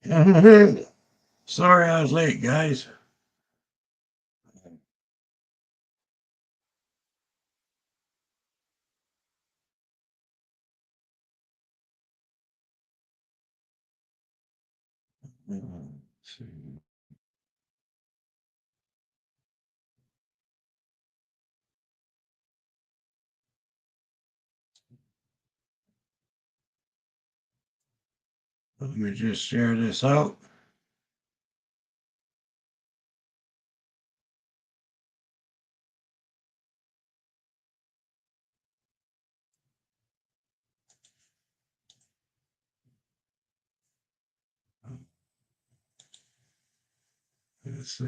Sorry I was late, guys. Let's see. Let me just share this out. Let's see.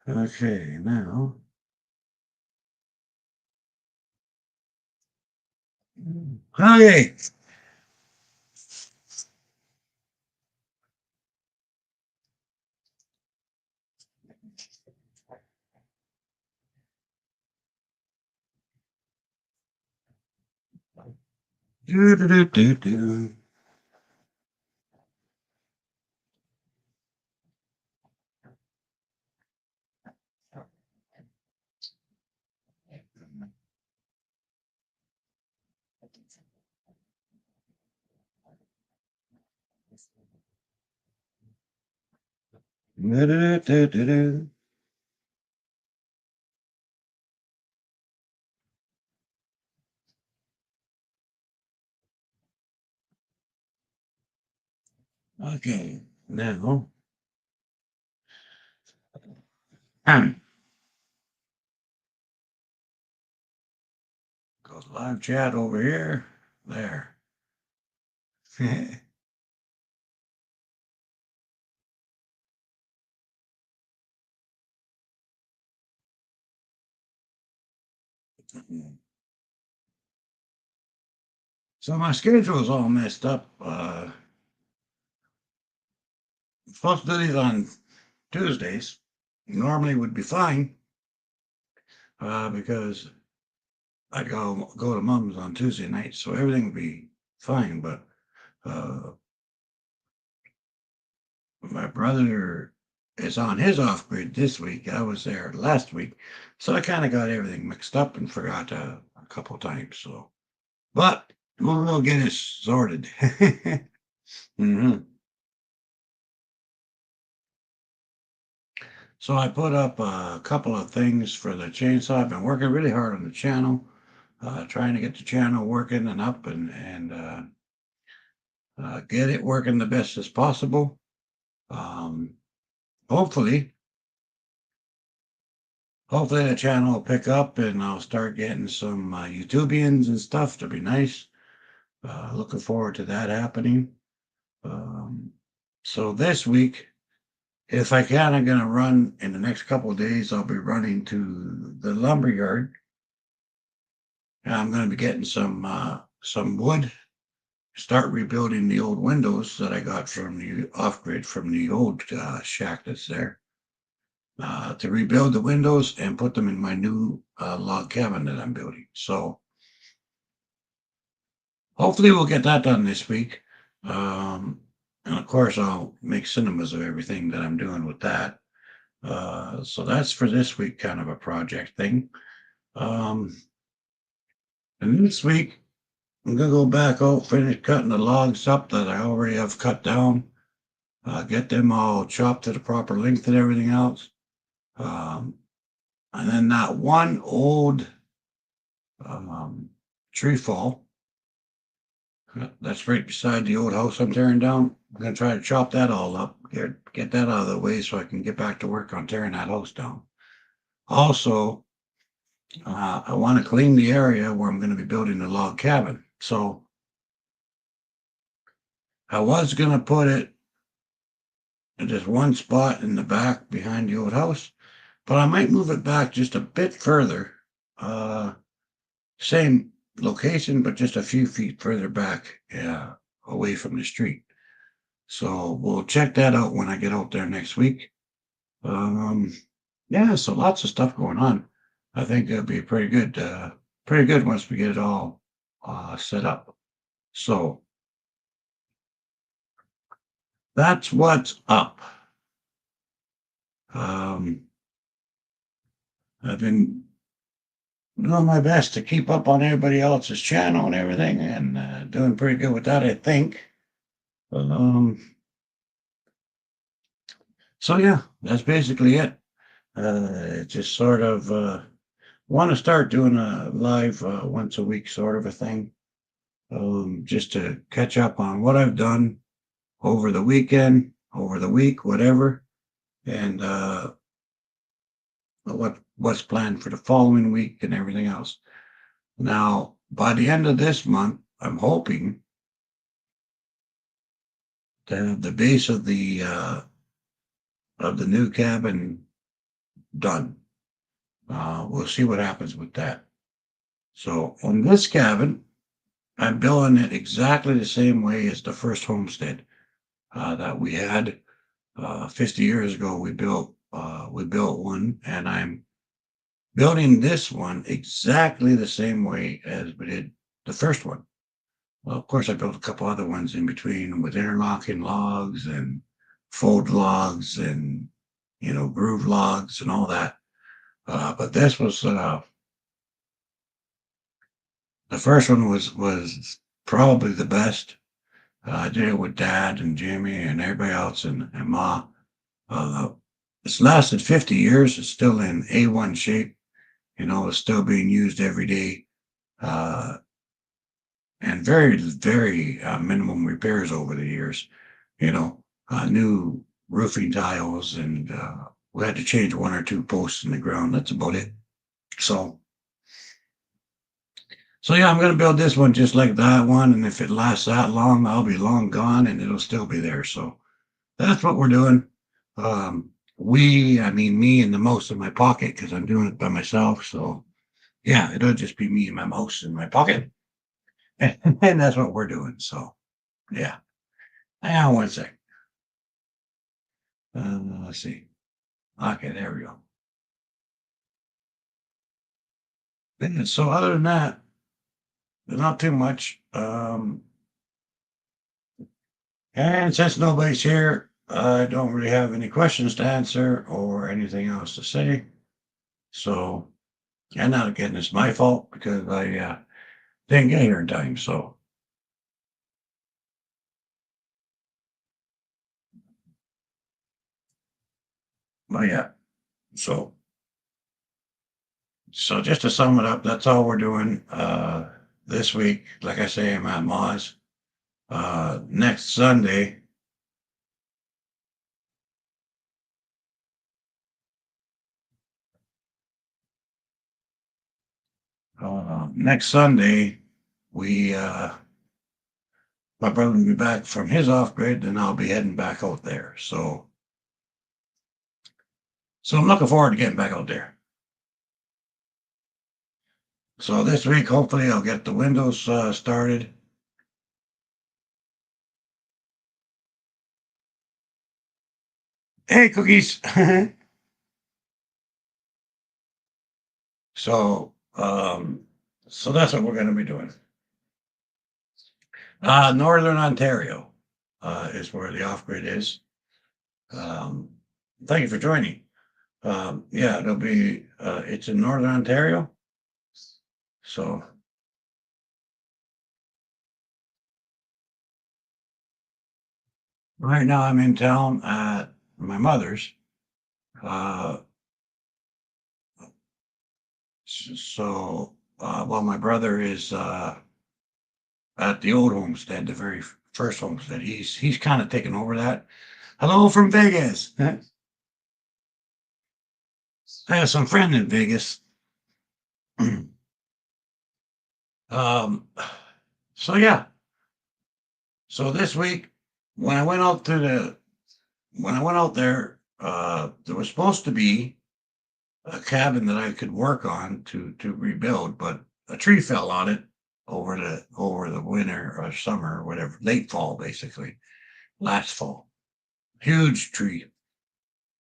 Okay, now. Okay. Do, do, do, do, do. Do, do, do, do, do. Okay, now. Goes live chat over here. There. So my schedule's all messed up. Supposed to do these on Tuesdays. Normally would be fine because I go to mom's on Tuesday night, so everything would be fine. But uh, my brother is on his off grid this week. I was there last week, so I kind of got everything mixed up and forgot a couple times. So, but we'll get it sorted. hmm So I put up a couple of things for the chainsaw. I've been working really hard on the channel, trying to get the channel working and up and get it working the best as possible. Um, hopefully, hopefully the channel will pick up and I'll start getting some YouTubians and stuff to be nice. Looking forward to that happening. Um, so this week, if I can, I'm gonna run in the next couple of days. I'll be running to the lumber yard. And I'm gonna be getting some wood. Start rebuilding the old windows that I got from the off grid from the old shack that's there. To rebuild the windows and put them in my new log cabin that I'm building. So hopefully we'll get that done this week. And of course, I'll make cinemas of everything that I'm doing with that. So that's for this week, kind of a project thing. Um, and this week, I'm gonna go back out, finish cutting the logs up that I already have cut down. Get them all chopped to the proper length and everything else. Um, and then that one old um, tree fall that's right beside the old house I'm tearing down. I'm gonna try to chop that all up, get that out of the way so I can get back to work on tearing that house down. Also, I want to clean the area where I'm going to be building the log cabin. So I was going to put it in just one spot in the back behind the old house, but I might move it back just a bit further. Uh, Same location, but just a few feet further back, yeah, away from the street. So we'll check that out when I get out there next week. Um, yeah, so lots of stuff going on. I think it'll be pretty good once we get it all set up. So that's what's up. Um, I've been doing my best to keep up on everybody else's channel and everything, and doing pretty good with that, I think. Um, so yeah, that's basically it. Just sort of want to start doing a live once a week sort of a thing, just to catch up on what I've done over the weekend, over the week, whatever, and what's planned for the following week and everything else. Now, by the end of this month, I'm hoping to have the base of the new cabin done. We'll see what happens with that. So on this cabin, I'm building it exactly the same way as the first homestead that we had 50 years ago. We built one, and I'm building this one exactly the same way as we did the first one. Well, of course, I built a couple other ones in between with interlocking logs and fold logs and groove logs and all that. But this was the first one was probably the best. I did it with Dad and Jimmy and everybody else and Ma. Uh, it's lasted 50 years. It's still in A1 shape. It's still being used every day. Uh, and very, very minimum repairs over the years. New roofing tiles, and we had to change one or two posts in the ground. That's about it. So, so yeah, I'm going to build this one just like that one. And if it lasts that long, I'll be long gone and it'll still be there. So that's what we're doing. I mean, me and the mouse in my pocket because I'm doing it by myself. So yeah, it'll just be me and my mouse in my pocket. And that's what we're doing. So yeah. Hang on one sec. Let's see. Okay, there we go. And so other than that, not too much. And since nobody's here, I don't really have any questions to answer or anything else to say. So, and not again, it's my fault because I didn't get here in time. So, but yeah. So, so just to sum it up, that's all we're doing this week. Like I say, I'm at Moz. Next Sunday, next Sunday, we my brother will be back from his off grid, and I'll be heading back out there. So I'm looking forward to getting back out there. So this week, hopefully, I'll get the windows started. Hey, cookies. so, so that's what we're going to be doing. Northern Ontario is where the off grid is. Um, Thank you for joining. Yeah, it'll be. It's in Northern Ontario. So right now, I'm in town at my mother's. Uh, so while my brother is at the old homestead, the very first homestead, he's kind of taken over that. Hello from Vegas. I have some friend in Vegas. um, so yeah. So this week, when I went out to the when I went out there, there was supposed to be a cabin that I could work on to rebuild, but a tree fell on it over the winter or summer or whatever, late fall basically, last fall. Huge tree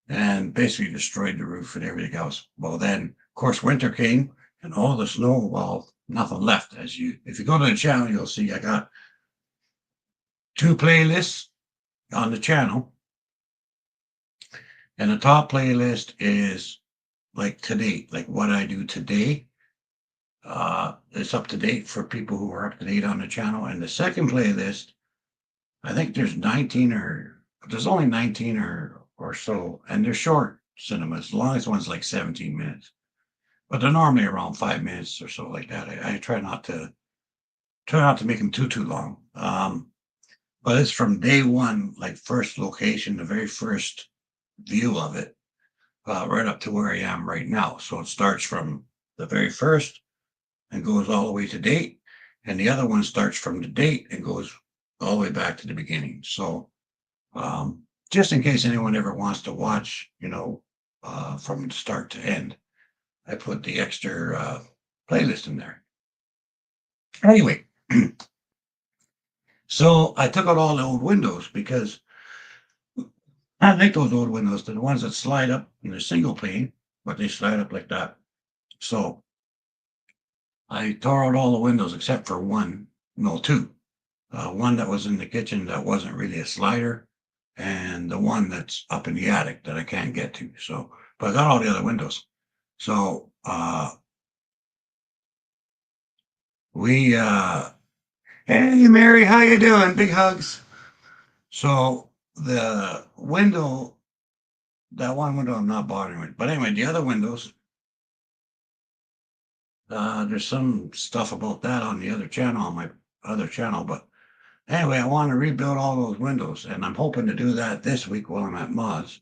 and basically destroyed the roof and everything else. Well, then of course winter came and all the snow, well, nothing left. If you go to the channel, you'll see I got two playlists on the channel, and the top playlist is like today, like what I do today. It's up to date for people who are up to date on the channel. And the second playlist, I think there's only 19 or so, and they're short cinemas. The longest one's like 17 minutes, but they're normally around 5 minutes or so, like that. I try not to make them too long. But it's from day one, like first location, the very first view of it, right up to where I am right now. So it starts from the very first and goes all the way to date. And the other one starts from the date and goes all the way back to the beginning. So just in case anyone ever wants to watch, from start to end, I put the extra playlist in there. Anyway, so I took out all the old windows because I like those old windows. They're the ones that slide up in a single pane, but they slide up like that. So I tore out all the windows except for one, no, two. One that was in the kitchen that wasn't really a slider, and the one that's up in the attic that I can't get to. So, but I got all the other windows. So hey Mary, how you doing? Big hugs. So the window, that one window I'm not bothering with. But anyway, the other windows, there's some stuff about that on the other channel, on my other channel. But anyway, I want to rebuild all those windows, and I'm hoping to do that this week while I'm at Moz.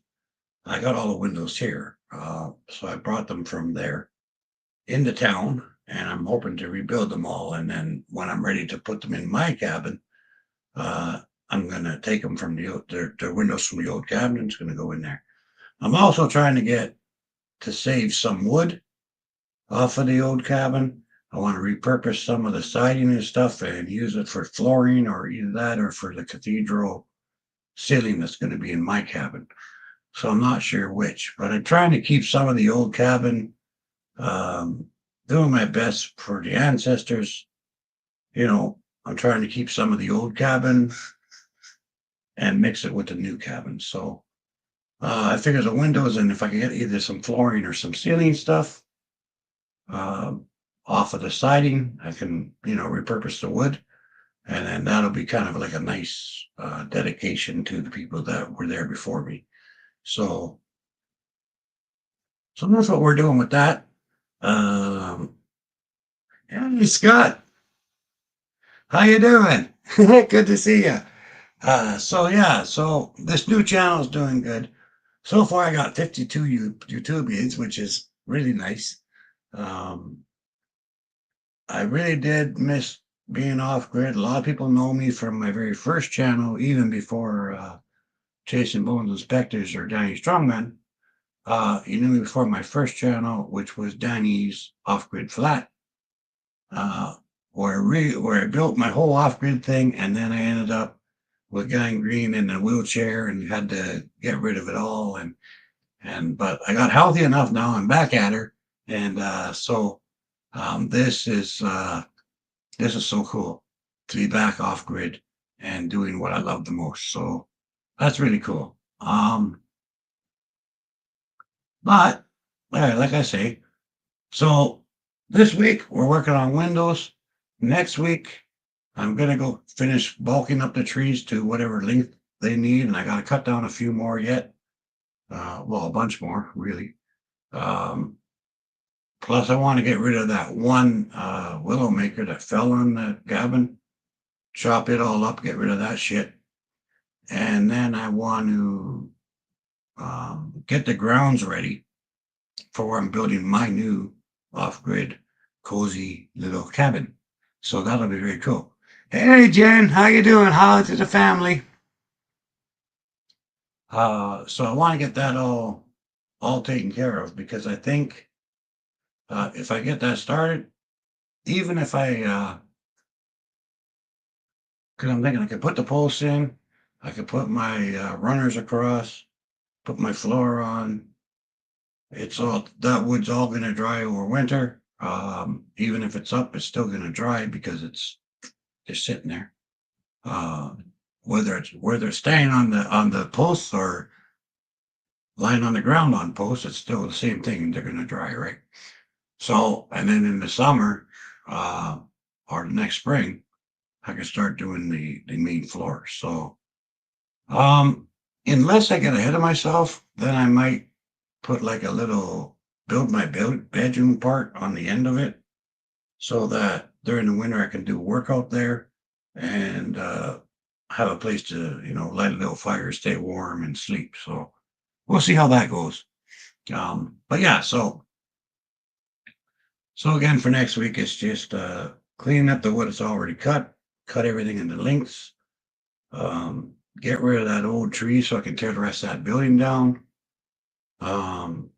I got all the windows here, so I brought them from there into town, and I'm hoping to rebuild them all. And then when I'm ready to put them in my cabin, I'm going to take them from the windows from the old cabin. It's going to go in there. I'm also trying to save some wood off of the old cabin. I want to repurpose some of the siding and stuff and use it for flooring, or either that or for the cathedral ceiling that's going to be in my cabin. So I'm not sure which, but I'm trying to keep some of the old cabin, doing my best for the ancestors. I'm trying to keep some of the old cabin and mix it with the new cabin. So I figure the windows, and if I can get either some flooring or some ceiling stuff off of the siding, I can, repurpose the wood. And then that'll be kind of like a nice dedication to the people that were there before me. So that's what we're doing with that. Hey, Scott, how you doing? Good to see you. So this new channel is doing good. So far, I got 52 YouTubians, which is really nice. I really did miss being off grid. A lot of people know me from my very first channel, even before Chasing Bones and Specters or Danny Strongman. You knew me before my first channel, which was Danny's Off Grid Flat, where I built my whole off grid thing, and then I ended up with Gang Green in a wheelchair and had to get rid of it all. But I got healthy enough now. I'm back at her, and so this is so cool to be back off grid and doing what I love the most. So that's really cool. But like I say, so this week we're working on windows. Next week I'm gonna go finish bulking up the trees to whatever length they need, and I gotta cut down a few more yet. Well, a bunch more really. Plus, I want to get rid of that one willow maker that fell on the cabin. Chop it all up, get rid of that shit, and then I want to get the grounds ready for where I'm building my new off-grid cozy little cabin. So that'll be very cool. Hey Jen, how you doing? How is the family? So I want to get that all all taken care of, because I think if I get that started, even if because I'm thinking I could put the posts in, I could put my runners across, put my floor on. It's all, that wood's all going to dry over winter. Even if it's up, it's still going to dry because it's just sitting there. Uh, whether it's staying on the posts or lying on the ground on posts, it's still the same thing. They're going to dry, right? So, and then in the summer, uh, or the next spring, I can start doing the main floor. So, um, unless I get ahead of myself, then I might put like a little build my bedroom part on the end of it, so that during the winter I can do work out there and have a place to, light a little fire, stay warm, and sleep. So we'll see how that goes. But yeah, so again, for next week, it's just cleaning up the wood that's already cut everything into lengths, get rid of that old tree so I can tear the rest of that building down. Um,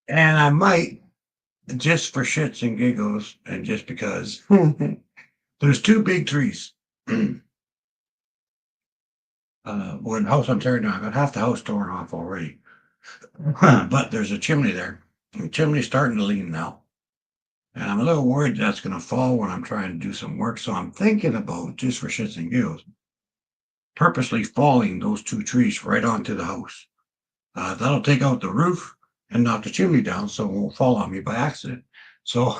and I might, just for shits and giggles, and just because there's two big trees. When the house I'm tearing down, I got half the house torn off already. But there's a chimney there. The chimney's starting to lean now. And I'm a little worried that's going to fall when I'm trying to do some work. So I'm thinking about, just for shits and giggles, purposely falling those two trees right onto the house. That'll take out the roof and knock the chimney down so it won't fall on me by accident. So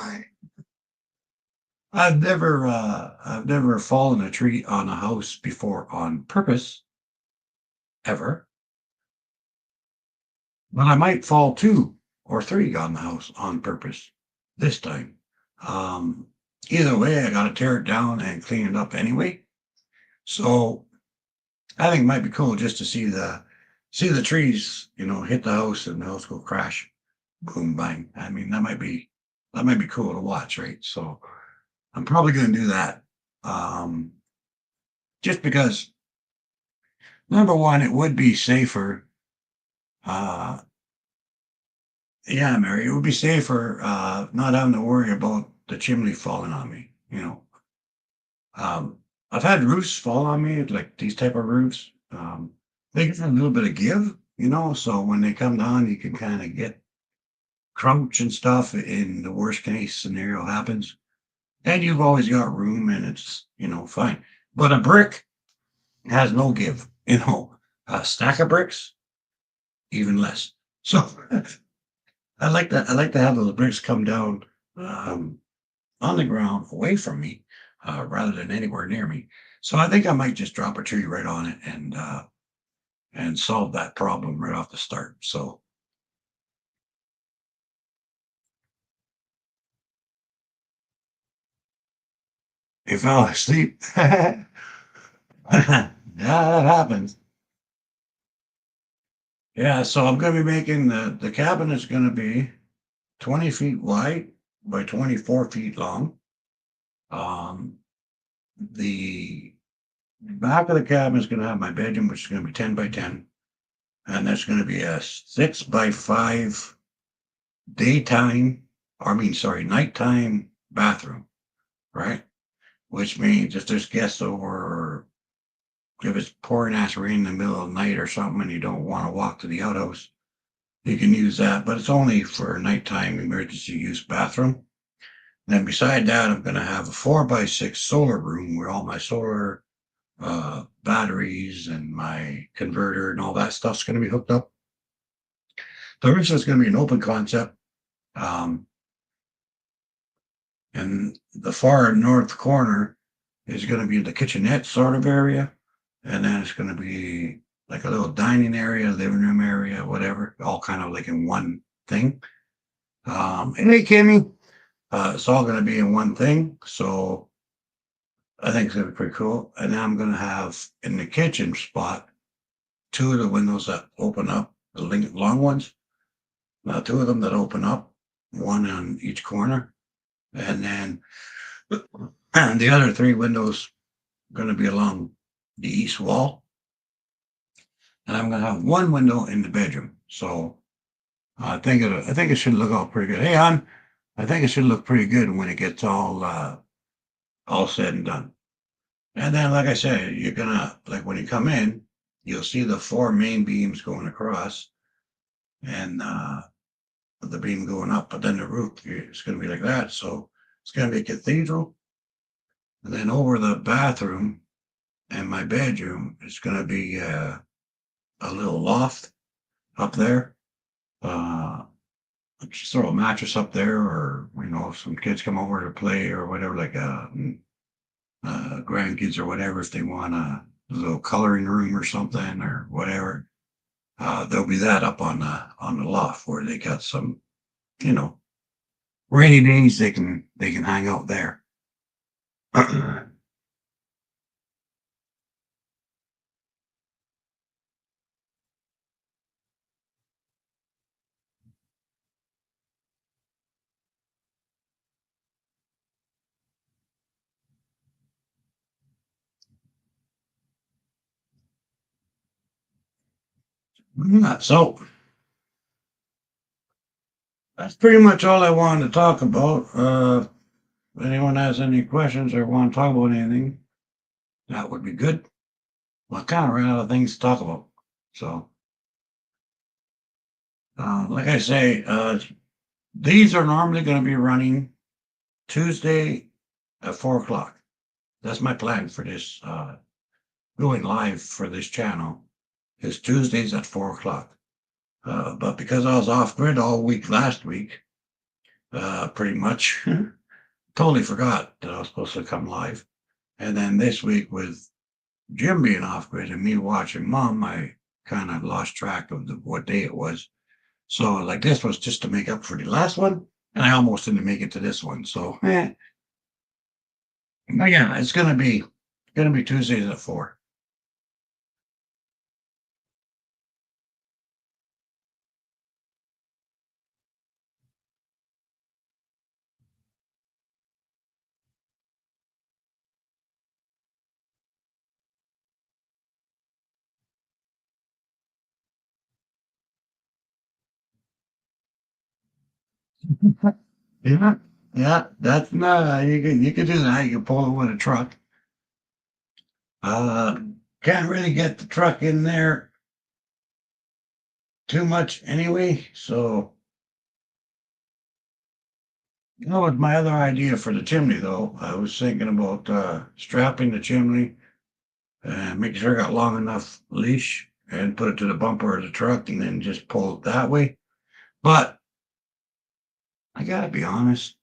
I've never fallen a tree on a house before on purpose, ever. But I might fall two or three on the house on purpose this time. Um, Either way, I got to tear it down and clean it up anyway. So I think it might be cool just to see the trees, hit the house and the house go crash, boom, bang. I mean, that might be cool to watch, right? So I'm probably going to do that. Um, just because, number one, it would be safer. Uh, Yeah, Mary, it would be safer not having to worry about the chimney falling on me. Um, I've had roofs fall on me, like these type of roofs. They get a little bit of give, so when they come down, you can kind of get crunch and stuff in the worst case scenario happens. And you've always got room and it's fine. But a brick has no give. A stack of bricks, even less. So I like to have those bricks come down um, on the ground away from me, rather than anywhere near me. So I think I might just drop a tree right on it and solve that problem right off the start. So he fell asleep. Yeah, that happens. Yeah, so I'm gonna be making the cabin is gonna be 20 feet wide by 24 feet long. Um, the back of the cabin is gonna have my bedroom, which is gonna be 10 by 10. And there's going to be a 6 by 5 daytime, or I mean, sorry, nighttime bathroom, right? Which means if there's guests over, or if it's pouring ass rain in the middle of the night or something, and you don't want to walk to the outhouse, you can use that. But it's only for a nighttime emergency use bathroom. Then beside that, I'm going to have a 4 by 6 solar room where all my solar batteries and my converter and all that stuff's going to be hooked up. The rest is going to be an open concept. Um, and the far north corner is going to be the kitchenette sort of area. And then it's going to be like a little dining area, living room area, whatever, all kind of like in one thing. And hey, Kimmy, it's all going to be in one thing. So I think it's going to be pretty cool. And then I'm going to have in the kitchen spot two of the windows that open up, the long ones. Now, two of them that open up, one on each corner. And then and the other three windows going to be along the east wall. And I'm going to have one window in the bedroom. So I think it should look all pretty good. Hey, hon, I think it should look pretty good when it gets all said and done. And then, like I said, you're gonna like when you come in, you'll see the four main beams going across, and the beam going up, but then the roof is gonna be like that. So it's gonna be a cathedral, and then over the bathroom and my bedroom, it's gonna be a little loft up there. Uh, just throw a mattress up there, or if some kids come over to play or whatever, like grandkids or whatever, if they want a little coloring room or something or whatever, there'll be that up on the loft where they got some, you know, rainy days they can hang out there. Yeah, so that's pretty much all I wanted to talk about. If anyone has any questions or want to talk about anything, that would be good. Well, I kind of ran out of things to talk about. So, like I say, these are normally going to be running Tuesday at 4 o'clock. That's my plan for this going live for this channel is Tuesdays at 4 o'clock. But because I was off grid all week last week, pretty much totally forgot that I was supposed to come live. And then this week with Jim being off grid and me watching Mom, I kind of lost track of what day it was. So like this was just to make up for the last one, and I almost didn't make it to this one. So but yeah, it's gonna be Tuesdays at 4. Yeah, yeah, that's not you can do that. You can pull it with a truck. Uh, can't really get the truck in there too much anyway. So that was my other idea for the chimney, though. I was thinking about strapping the chimney and making sure I got long enough leash and put it to the bumper of the truck and then just pull it that way. But I gotta be honest,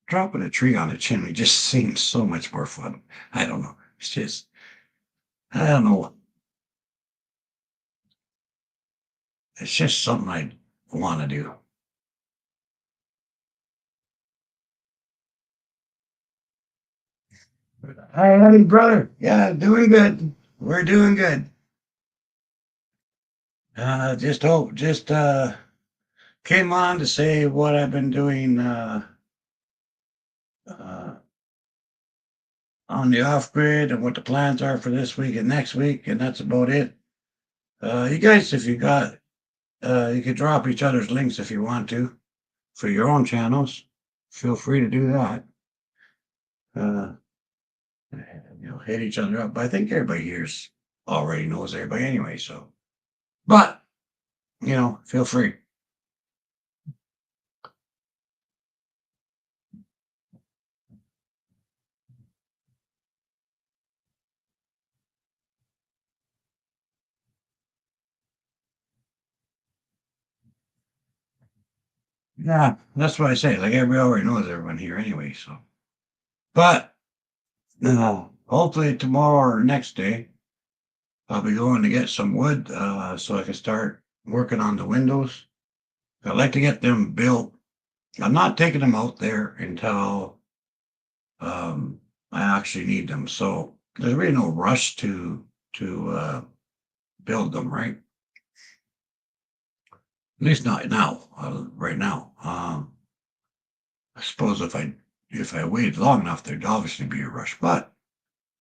dropping a tree on a chimney just seems so much more fun. I don't know. It's just, I don't know. It's just something I want to do. Hey, brother. Yeah, doing good. We're doing good. Just came on to say what I've been doing uh, on the off grid and what the plans are for this week and next week, and that's about it. You guys, if you got, you could drop each other's links if you want to for your own channels. Feel free to do that. Uh, hit each other up. But I think everybody here's already knows everybody anyway. So, but feel free. Yeah, that's what I say. Like everybody already knows everyone here anyway. So, but hopefully tomorrow or next day, I'll be going to get some wood so I can start working on the windows. I'd like to get them built. I'm not taking them out there until I actually need them. So there's really no rush to build them, right? At least not now. Right now, I suppose if I waited long enough, there'd obviously be a rush. But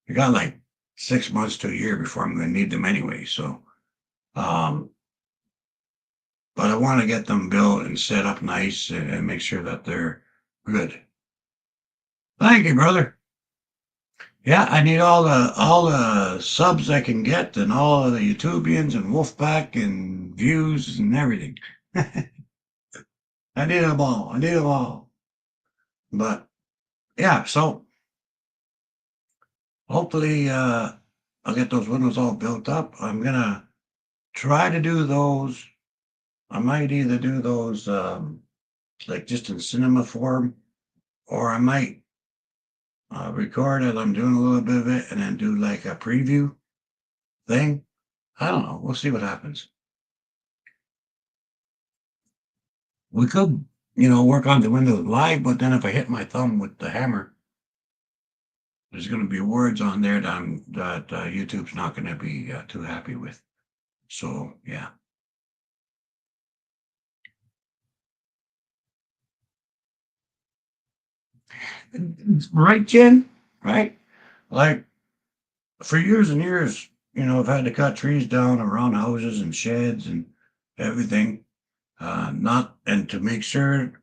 you got like 6 months to a year before I'm going to need them anyway. So Um, but I want to get them built and set up nice and make sure that they're good. Thank you, brother. Yeah, I need all the subs I can get and all of the YouTubians and Wolfpack and views and everything. I need them all. I need them all. But yeah, so hopefully I'll get those windows all built up. I'm gonna try to do those. I might either do those like just in cinema form, or I might record it. I'm doing a little bit of it and then do like a preview thing. I don't know. We'll see what happens. We could, work on the windows live, but then if I hit my thumb with the hammer, there's going to be words on there that YouTube's not going to be too happy with. So yeah, right, Jen? Right? Like for years and years, I've had to cut trees down around houses and sheds and everything. Not and to make sure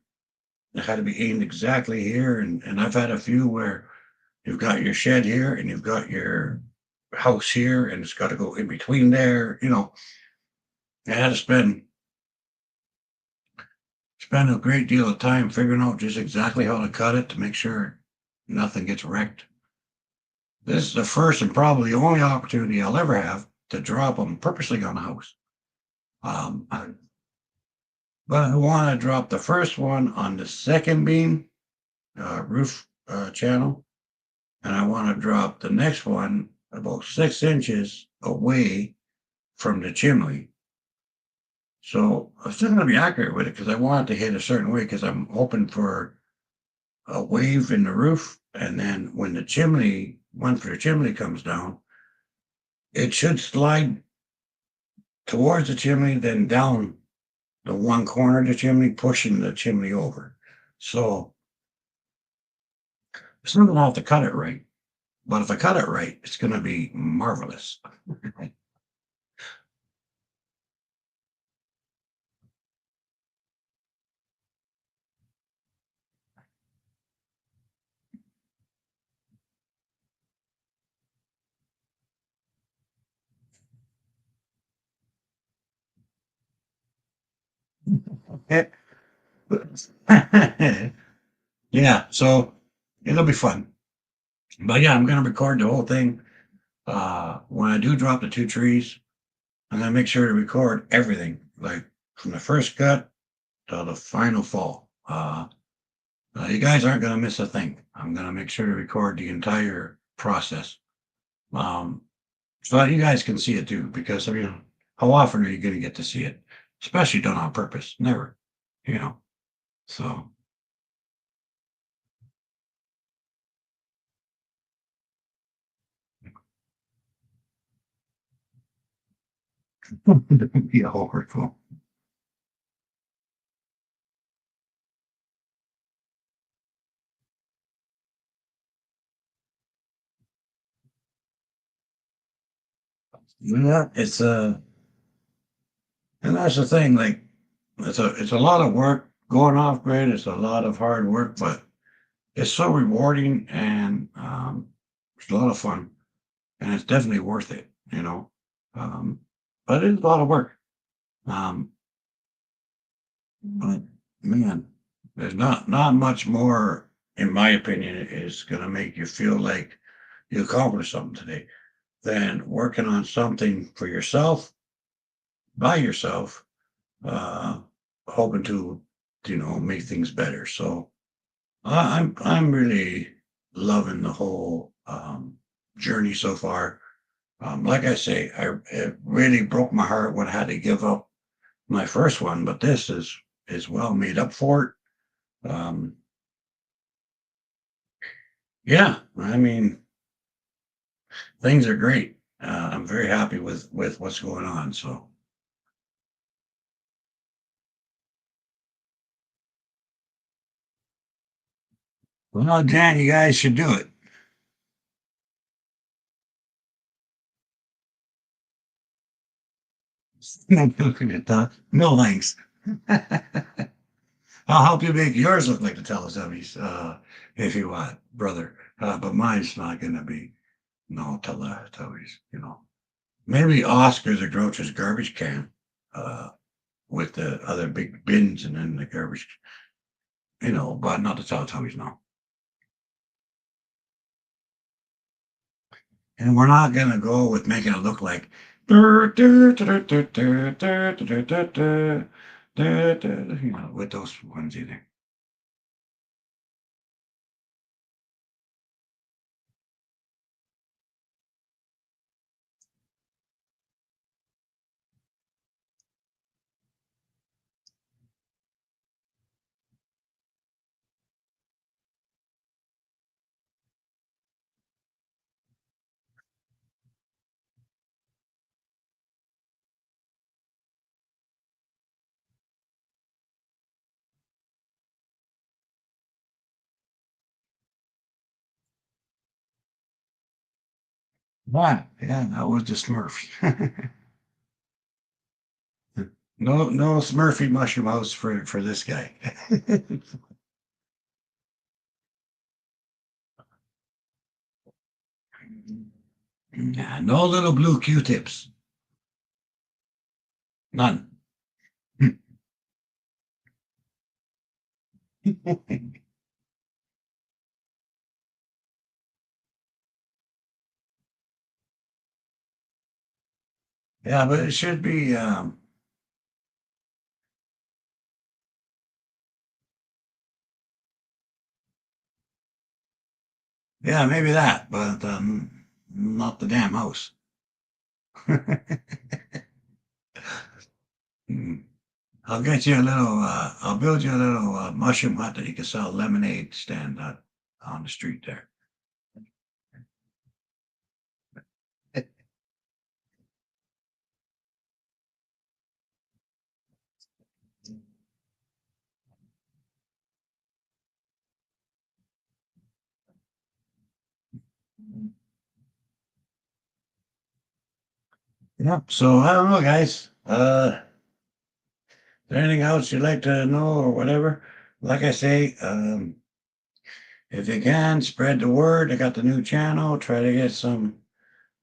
it had to be aimed exactly here. And I've had a few where you've got your shed here and you've got your house here, and it's got to go in between there. I had to spend a great deal of time figuring out just exactly how to cut it to make sure nothing gets wrecked. This is the first and probably the only opportunity I'll ever have to drop them purposely on a house. Um, but I want to drop the first one on the second beam roof channel, and I want to drop the next one about 6 inches away from the chimney. So I'm still going to be accurate with it because I want it to hit a certain way because I'm hoping for a wave in the roof. And then when one for the chimney comes down, it should slide towards the chimney, then down the one corner of the chimney, pushing the chimney over. So it's not going to have to cut it right. But if I cut it right, it's going to be marvelous. Yeah, so it'll be fun. But yeah, I'm going to record the whole thing. When I do drop the two trees, I'm going to make sure to record everything, like from the first cut to the final fall. You guys aren't going to miss a thing. I'm going to make sure to record the entire process. Um, so that you guys can see it too, because how often are you going to get to see it? Especially done on purpose. Never, you know. So don't be a horrible. Yeah, and that's the thing. Like, it's a lot of work going off grid. It's a lot of hard work, but it's so rewarding and it's a lot of fun, and it's definitely worth it. Um, but it's a lot of work. Um, but man, there's not much more, in my opinion, is going to make you feel like you accomplished something today than working on something for yourself by yourself, uh, hoping to make things better. So I'm really loving the whole journey so far. Like I say, it really broke my heart when I had to give up my first one, but this is well made up for it. Yeah, I mean things are great. I'm very happy with what's going on. So, well, Dan, you guys should do it. Looking at that. No thanks. I'll help you make yours look like the Teletubbies, if you want, brother. But mine's not gonna be no Teletubbies, you know. Maybe Oscar the Grouch's garbage can, uh, with the other big bins and then the garbage, but not the Teletubbies, no. And we're not gonna go with making it look like with those ones either. But yeah, that was the Smurf. No Smurfy mushroom house for this guy. Yeah, no little blue Q-tips. None. Yeah, but it should be yeah, maybe that, but not the damn house. Hmm. I'll build you a little mushroom hut that you can sell lemonade stand on the street there. Yep. So I don't know, guys. Is there anything else you'd like to know or whatever? Like I say, if you can, spread the word. I got the new channel. Try to get some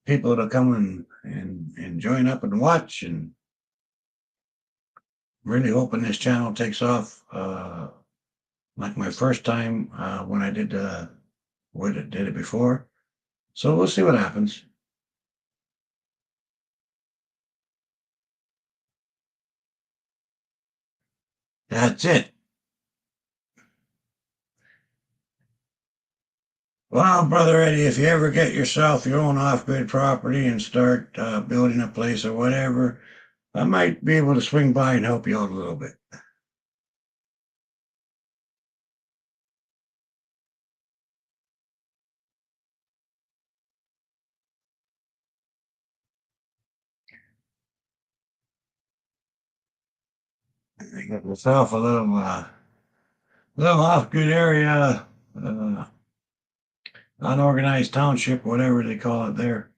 people to come and join up and watch. And really hoping this channel takes off. Like my first time when I did it before. So we'll see what happens. That's it. Well, brother Eddie, if you ever get yourself your own off-grid property and start building a place or whatever, I might be able to swing by and help you out a little bit. Get yourself a little off-grid area, uh, unorganized township, whatever they call it there,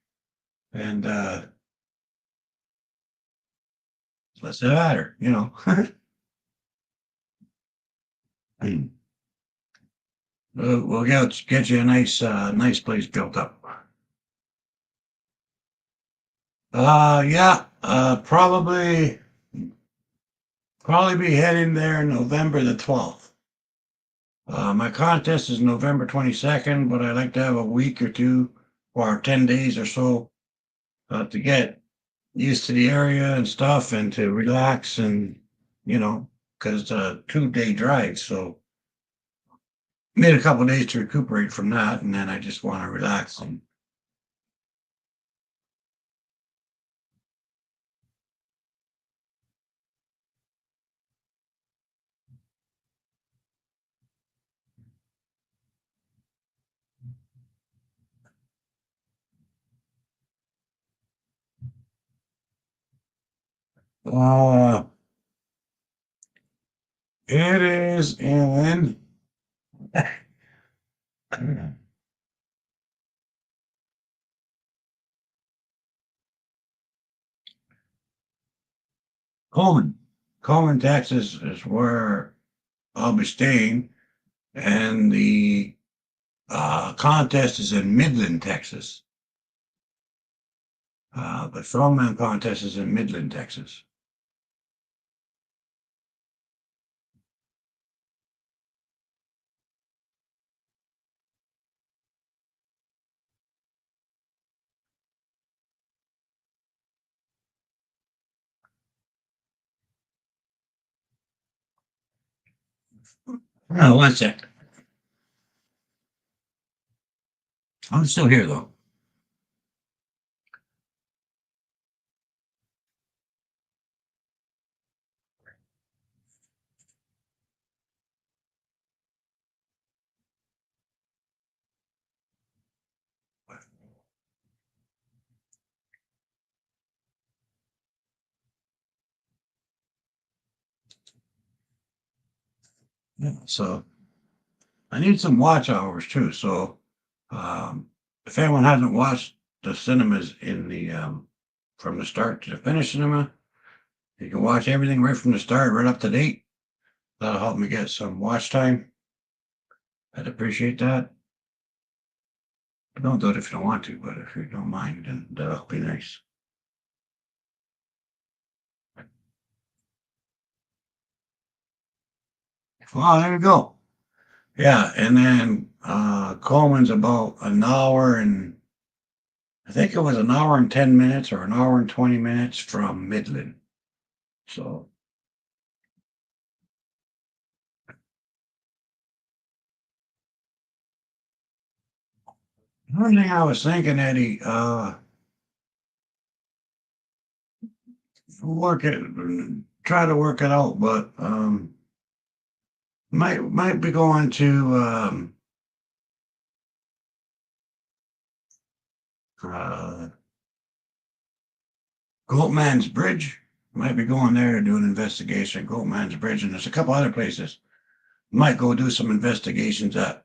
and let's have at her. We'll get you a nice place built up. Yeah, probably be heading there November the 12th. My contest is November 22nd, but I like to have a week or two or 10 days or so to get used to the area and stuff and to relax and, because it's a 2-day drive. So need a couple of days to recuperate from that. And then I just want to relax. And uh, it is in, Coleman. Coleman, Texas is where I'll be staying, and the contest is in Midland, Texas. The strongman contest is in Midland, Texas. Oh, one sec. I'm still here though. Yeah, so I need some watch hours too. So if anyone hasn't watched the cinemas in the from the start to the finish cinema, you can watch everything right from the start, right up to date. That'll help me get some watch time. I'd appreciate that. But don't do it if you don't want to, but if you don't mind, then that'll be nice. Well, there you go. Yeah, and then Coleman's about an hour and I think it was an hour and 10 minutes or an hour and 20 minutes from Midland. So the only thing I was thinking, Eddie, work it, try to work it out, but might be going to uh, Goatman's Bridge. Might be going there to do an investigation at Goatman's Bridge, and there's a couple other places. Might go do some investigations at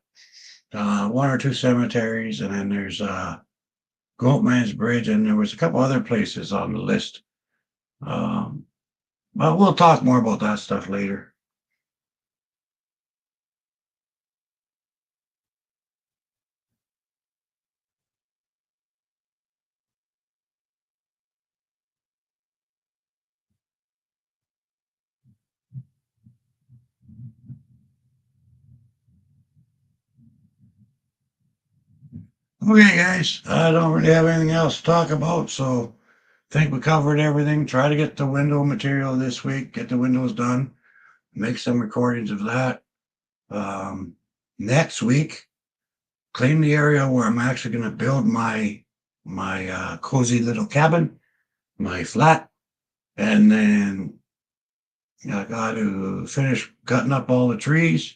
one or two cemeteries, and then there's Goatman's Bridge, and there was a couple other places on the list. Um, but we'll talk more about that stuff later. Okay, guys, I don't really have anything else to talk about, so I think we covered everything. Try to get the window material this week, get the windows done, make some recordings of that. Um, Next week, clean the area where I'm actually going to build my cozy little cabin, my flat, and then I got to finish cutting up all the trees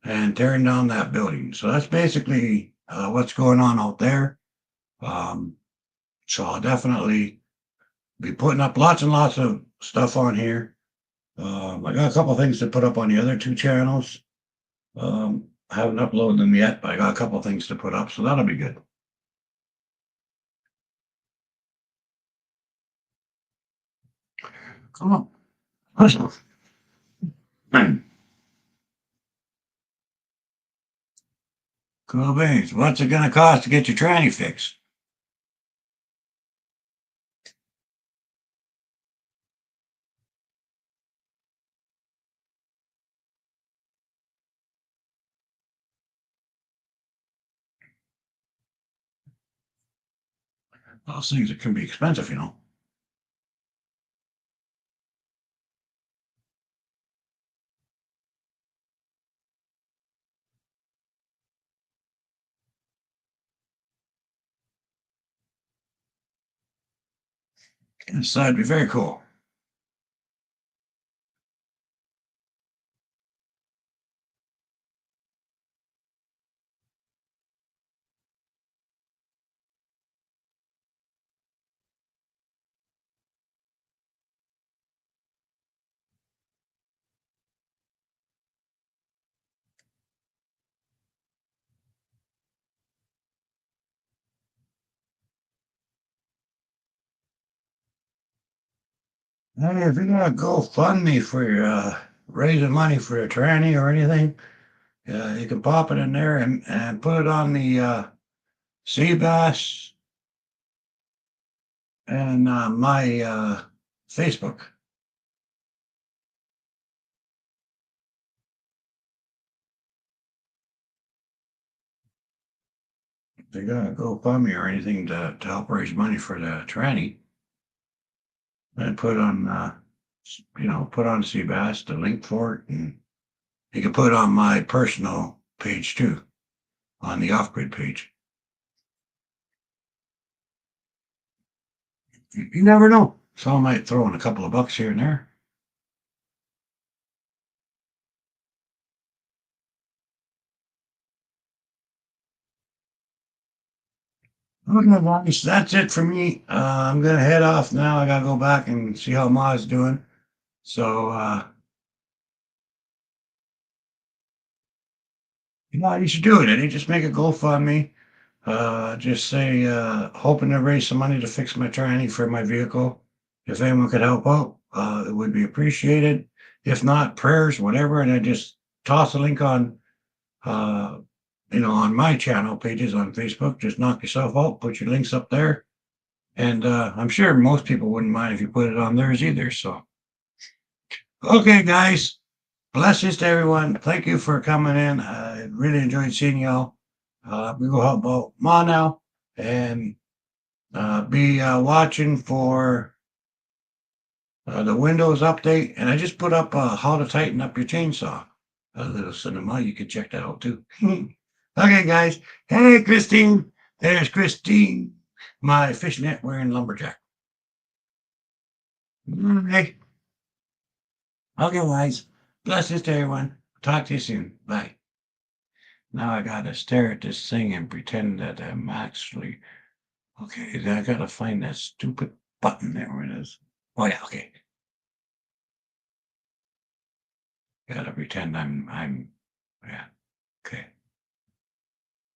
and tearing down that building. So that's basically what's going on out there. Um, so I'll definitely be putting up lots and lots of stuff on here. I got a couple things to put up on the other two channels. I haven't uploaded them yet, but I got a couple things to put up, so that'll be good. Come on. Listen. Cool beans. What's it going to cost to get your tranny fixed? Those things that can be expensive, you know. Inside would be very cool. Hey, if you got a GoFundMe for your raising money for a tranny or anything, you can pop it in there and put it on the Seabass and my Facebook. If you got a GoFundMe or anything to help raise money for the tranny, and put on put on Seabass the link for it, and you can put it on my personal page too, on the off grid page. You never know. Someone might throw in a couple of bucks here and there. Okay, guys, that's it for me. I'm gonna head off now. I gotta go back and see how Ma's doing. So, you should do it, Eddie. Just make a GoFundMe. Just say, hoping to raise some money to fix my tranny for my vehicle. If anyone could help out, it would be appreciated. If not, prayers, whatever. And I just toss a link on, uh, on my channel pages on Facebook. Just knock yourself out, put your links up there. And I'm sure most people wouldn't mind if you put it on theirs either. So, okay, guys, blessings to everyone. Thank you for coming in. I really enjoyed seeing y'all. We will help out Ma now and be watching for the Windows update. And I just put up how to tighten up your chainsaw. A little cinema. You can check that out too. Okay, guys. Hey, Christine. There's Christine, my fishnet wearing lumberjack. Okay. Okay, guys. Blessings to everyone. Talk to you soon. Bye. Now I gotta stare at this thing and pretend that I'm actually okay. Then I gotta find that stupid button there. Where it is? Oh yeah, okay. Gotta pretend I'm yeah.